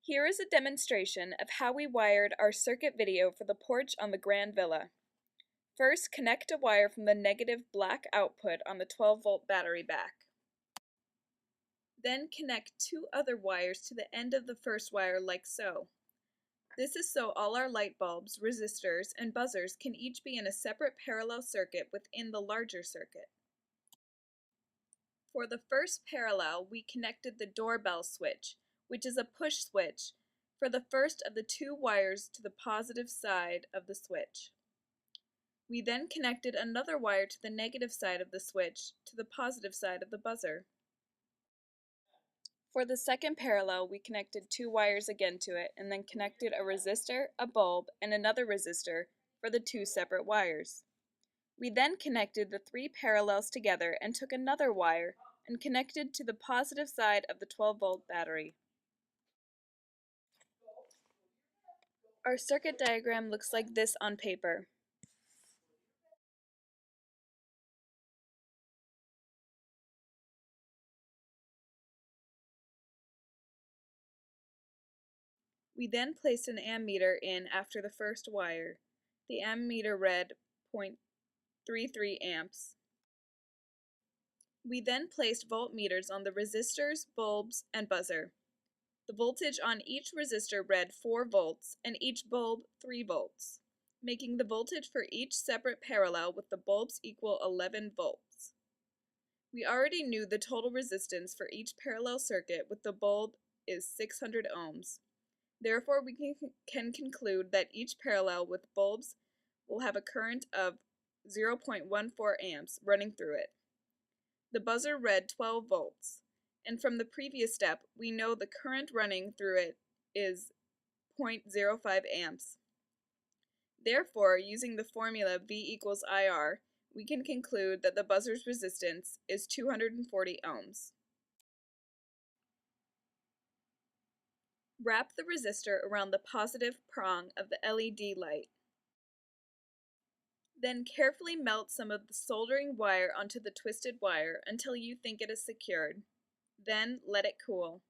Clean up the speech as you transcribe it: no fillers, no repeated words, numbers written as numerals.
Here is a demonstration of how we wired our circuit video for the porch on the Grand Villa. First, connect a wire from the negative black output on the 12-volt battery back. Then connect two other wires to the end of the first wire like so. This is so all our light bulbs, resistors, and buzzers can each be in a separate parallel circuit within the larger circuit. For the first parallel, we connected the doorbell switch, which is a push switch, for the first of the two wires to the positive side of the switch. We then connected another wire to the negative side of the switch to the positive side of the buzzer. For the second parallel, we connected two wires again to it and then connected a resistor, a bulb, and another resistor for the two separate wires. We then connected the three parallels together and took another wire and connected to the positive side of the 12-volt battery. Our circuit diagram looks like this on paper. We then placed an ammeter in after the first wire. The ammeter read 0.33 amps. We then placed voltmeters on the resistors, bulbs, and buzzer. The voltage on each resistor read 4 volts and each bulb 3 volts, making the voltage for each separate parallel with the bulbs equal 11 volts. We already knew the total resistance for each parallel circuit with the bulb is 600 ohms. Therefore, we can conclude that each parallel with bulbs will have a current of 0.14 amps running through it. The buzzer read 12 volts, and from the previous step, we know the current running through it is 0.05 amps. Therefore, using the formula V equals IR, we can conclude that the buzzer's resistance is 240 ohms. Wrap the resistor around the positive prong of the LED light. Then carefully melt some of the soldering wire onto the twisted wire until you think it is secured. Then let it cool.